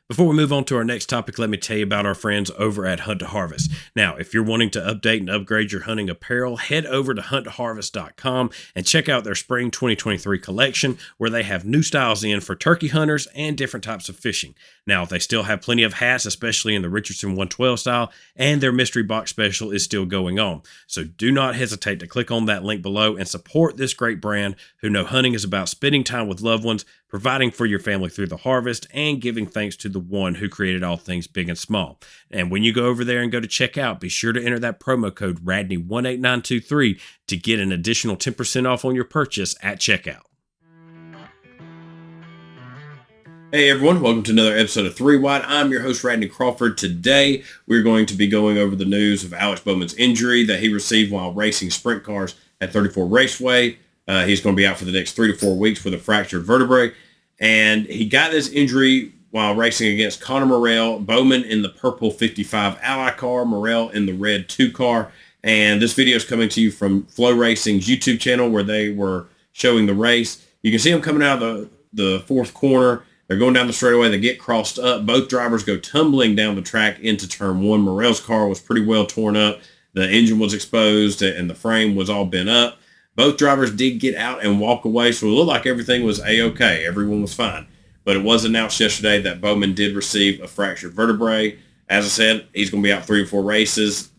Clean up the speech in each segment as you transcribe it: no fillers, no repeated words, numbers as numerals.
Before we move on to our next topic, let me tell you about our friends over at Hunt to Harvest. Now, if you're wanting to update and upgrade your hunting apparel, head over to hunttoharvest.com and check out their spring 2023 collection where they have new styles in for turkey hunters and different types of fishing. Now, they still have plenty of hats, especially in the Richardson 112 style, and their mystery box special is still going on. So do not hesitate to click on that link below and support this great brand who know hunting is about spending time with loved ones, providing for your family through the harvest, and giving thanks to the one who created all things big and small. And when you go over there and go to check out, be sure to enter that promo code RADNEY18923 to get an additional 10% off on your purchase at checkout. Hey everyone, welcome to another episode of 3 Wide. I'm your host, Radney Crawford. Today, we're going to be going over the news of Alex Bowman's injury that he received while racing sprint cars at 34 Raceway. He's going to be out for the next 3 to 4 weeks with a fractured vertebrae. And he got this injury while racing against Connor Morrell, Bowman in the purple 55 Ally car, Morrell in the red 2 car. And this video is coming to you from Flow Racing's YouTube channel where they were showing the race. You can see them coming out of the fourth corner. They're going down the straightaway. They get crossed up. Both drivers go tumbling down the track into turn 1. Morrell's car was pretty well torn up. The engine was exposed and the frame was all bent up. Both drivers did get out and walk away, so it looked like everything was A-okay. Everyone was fine. But it was announced yesterday that Bowman did receive a fractured vertebrae. As I said, he's going to be out 3 or 4 races.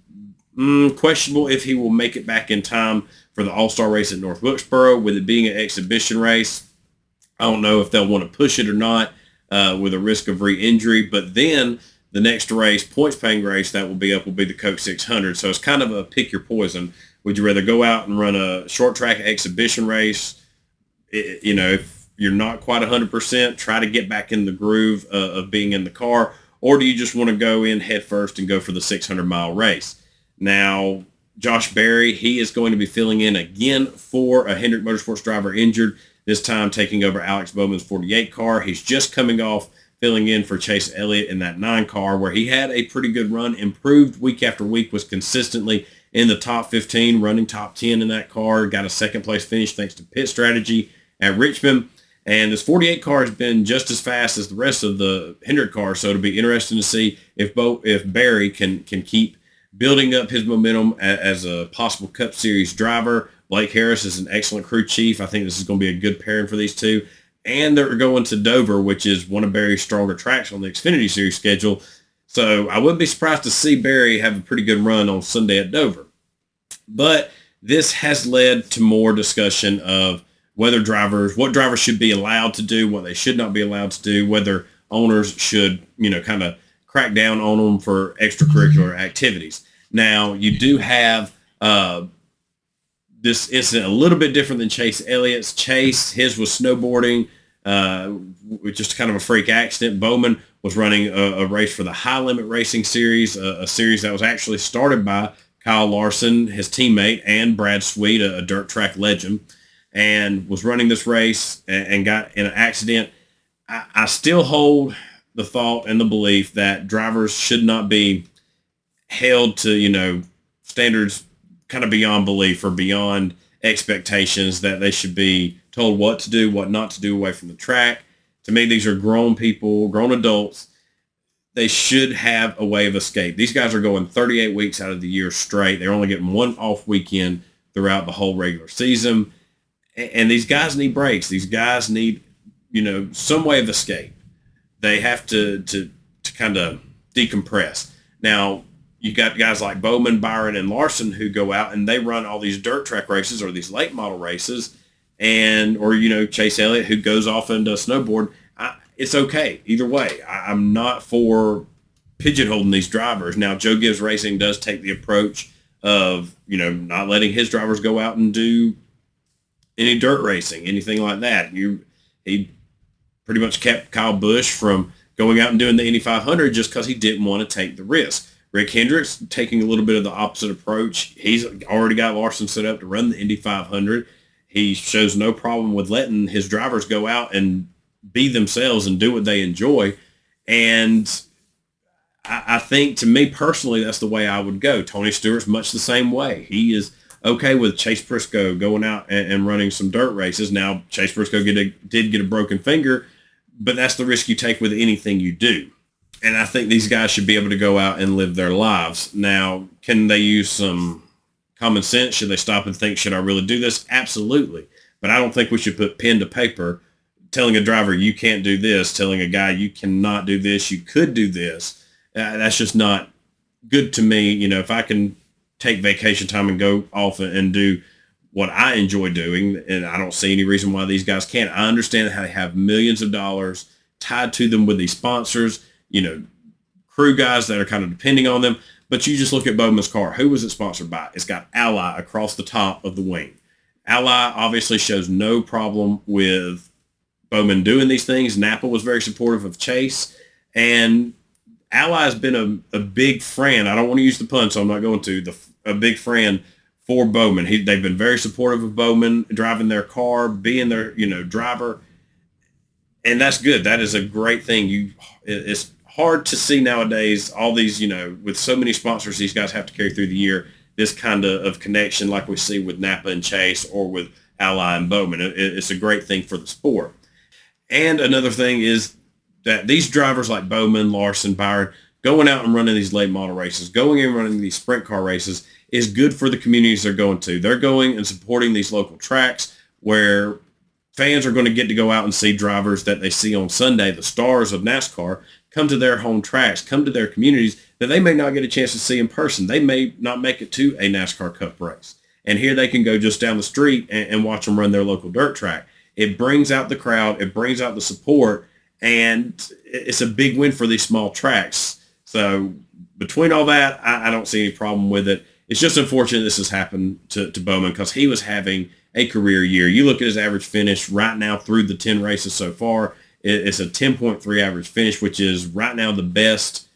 Questionable if he will make it back in time for the All-Star race at North Wilkesboro. With it being an exhibition race, I don't know if they'll want to push it or not with a risk of re-injury. But then the next race, points-paying race that will be the Coke 600. So it's kind of a pick your poison. Would you rather go out and run a short track exhibition race? If you're not quite 100%, try to get back in the groove of being in the car, or do you just want to go in head first and go for the 600-mile race? Now, Josh Berry, he is going to be filling in again for a Hendrick Motorsports driver injured, this time taking over Alex Bowman's 48 car. He's just coming off filling in for Chase Elliott in that 9 car where he had a pretty good run, improved week after week, was consistently in the top 15, running top 10 in that car, got a second place finish thanks to pit strategy at Richmond. And this 48 car has been just as fast as the rest of the Hendrick cars, so it'll be interesting to see if Barry can keep building up his momentum as a possible Cup Series driver. Blake Harris is an excellent crew chief. I think this is going to be a good pairing for these two. And they're going to Dover, which is one of Barry's stronger tracks on the Xfinity Series schedule. So I wouldn't be surprised to see Barry have a pretty good run on Sunday at Dover. But this has led to more discussion of what drivers should be allowed to do, what they should not be allowed to do, whether owners should, kind of crack down on them for extracurricular activities. Now, you do have this incident a little bit different than Chase Elliott's. His was snowboarding, just kind of a freak accident. Bowman was running a race for the High Limit Racing Series, a series that was actually started by Kyle Larson, his teammate, and Brad Sweet, a dirt track legend, and was running this race and got in an accident. I still hold the thought and the belief that drivers should not be held to, standards kind of beyond belief or beyond expectations, that they should be told what to do, what not to do away from the track. To me, these are grown people, grown adults. They should have a way of escape. These guys are going 38 weeks out of the year straight. They're only getting one off weekend throughout the whole regular season. And these guys need breaks. These guys need, some way of escape. They have to kind of decompress. Now, you got guys like Bowman, Byron, and Larson who go out and they run all these dirt track races or these late model races, or Chase Elliott who goes off and does snowboard. It's okay either way. I'm not for pigeonholing these drivers. Now, Joe Gibbs Racing does take the approach of not letting his drivers go out and do any dirt racing, anything like that. He pretty much kept Kyle Busch from going out and doing the Indy 500 just because he didn't want to take the risk. Rick Hendricks taking a little bit of the opposite approach. He's already got Larson set up to run the Indy 500. He shows no problem with letting his drivers go out and be themselves and do what they enjoy. And I think, to me personally, that's the way I would go. Tony Stewart's much the same way. He is okay with Chase Briscoe going out and running some dirt races. Now, Chase Briscoe did get a broken finger, but that's the risk you take with anything you do. And I think these guys should be able to go out and live their lives. Now, can they use some common sense? Should they stop and think, should I really do this? Absolutely. But I don't think we should put pen to paper telling a driver you can't do this, telling a guy you cannot do this, you could do this. That's just not good to me. You know, if I can take vacation time and go off and do what I enjoy doing, and I don't see any reason why these guys can't. I understand how they have millions of dollars tied to them with these sponsors, you know, crew guys that are kind of depending on them. But you just look at Bowman's car. Who was it sponsored by? It's got Ally across the top of the wing. Ally obviously shows no problem with Bowman doing these things. Napa was very supportive of Chase, and Ally has been a big friend. I don't want to use the pun, so I'm not going to. A big friend for Bowman. They've been very supportive of Bowman driving their car, being their driver, and that's good. That is a great thing. It's hard to see nowadays. All these with so many sponsors these guys have to carry through the year. This kind of connection, like we see with Napa and Chase, or with Ally and Bowman, it's a great thing for the sport. And another thing is that these drivers like Bowman, Larson, Byron, going out and running these late model races, going and running these sprint car races, is good for the communities they're going to. They're going and supporting these local tracks where fans are going to get to go out and see drivers that they see on Sunday, the stars of NASCAR, come to their home tracks, come to their communities that they may not get a chance to see in person. They may not make it to a NASCAR Cup race. And here they can go just down the street and watch them run their local dirt track. It brings out the crowd. It brings out the support. And it's a big win for these small tracks. So between all that, I don't see any problem with it. It's just unfortunate this has happened to Bowman, because he was having a career year. You look at his average finish right now through the 10 races so far. It's a 10.3 average finish, which is right now the best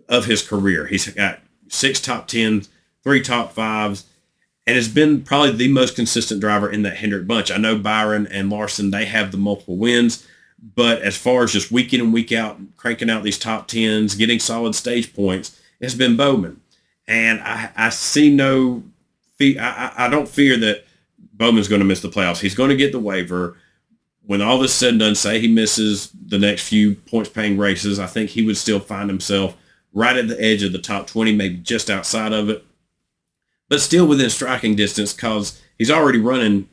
of his career. He's got 6 top 10s, 3 top 5s, and has been probably the most consistent driver in that Hendrick bunch. I know Byron and Larson, they have the multiple wins, but as far as just week in and week out, cranking out these top 10s, getting solid stage points, it's been Bowman. And I see no I don't fear that Bowman's going to miss the playoffs. He's going to get the waiver. When all this is said and done, say he misses the next few points-paying races, I think he would still find himself right at the edge of the top 20, maybe just outside of it, but still within striking distance, because he's already running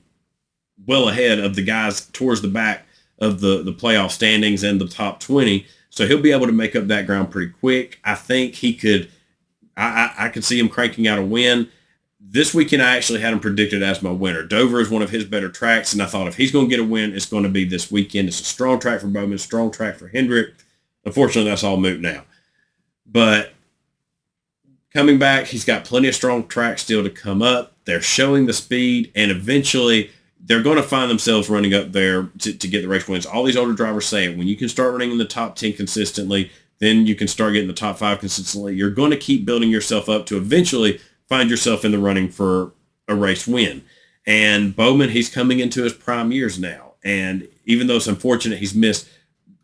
well ahead of the guys towards the back of the playoff standings and the top 20. So he'll be able to make up that ground pretty quick. I think he could. I could see him cranking out a win. This weekend, I actually had him predicted as my winner. Dover is one of his better tracks, and I thought if he's going to get a win, it's going to be this weekend. It's a strong track for Bowman, strong track for Hendrick. Unfortunately, that's all moot now. But coming back, he's got plenty of strong tracks still to come up. They're showing the speed, and eventually they're going to find themselves running up there to get the race wins. All these older drivers say it. When you can start running in the top 10 consistently, then you can start getting the top 5 consistently. You're going to keep building yourself up to eventually find yourself in the running for a race win. And Bowman, he's coming into his prime years now. And even though it's unfortunate he's missed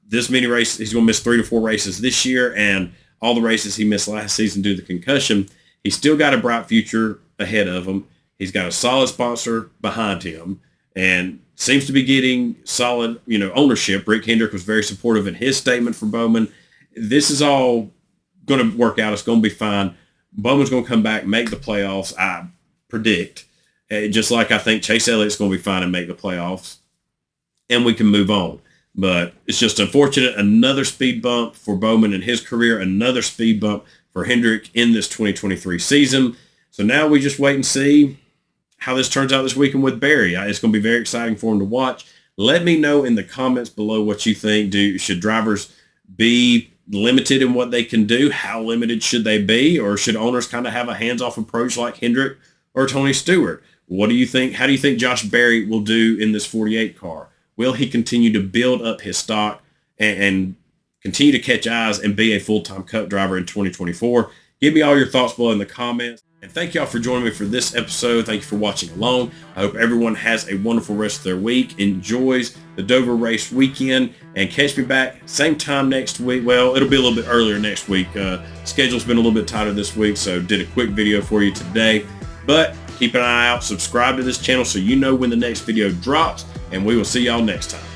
this many races, he's going to miss 3 to 4 races this year, and all the races he missed last season due to the concussion, he's still got a bright future ahead of him. He's got a solid sponsor behind him and seems to be getting solid, ownership. Rick Hendrick was very supportive in his statement for Bowman. This is all going to work out. It's going to be fine. Bowman's going to come back, make the playoffs, I predict. Just like I think Chase Elliott's going to be fine and make the playoffs. And we can move on. But it's just unfortunate. Another speed bump for Bowman in his career. Another speed bump for Hendrick in this 2023 season. So now we just wait and see how this turns out this weekend with Barry. It's going to be very exciting for him to watch. Let me know in the comments below what you think. Should drivers be limited in what they can do? How limited should they be? Or should owners kind of have a hands-off approach like Hendrick or Tony Stewart? What do you think? How do you think Josh Berry will do in this 48 car? Will he continue to build up his stock and continue to catch eyes and be a full-time Cup driver in 2024? Give me all your thoughts below in the comments. And thank y'all for joining me for this episode. Thank you for watching along. I hope everyone has a wonderful rest of their week, enjoys the Dover race weekend, and catch me back same time next week. Well, it'll be a little bit earlier next week. Schedule's been a little bit tighter this week, so did a quick video for you today. But keep an eye out, subscribe to this channel so you know when the next video drops, and we will see y'all next time.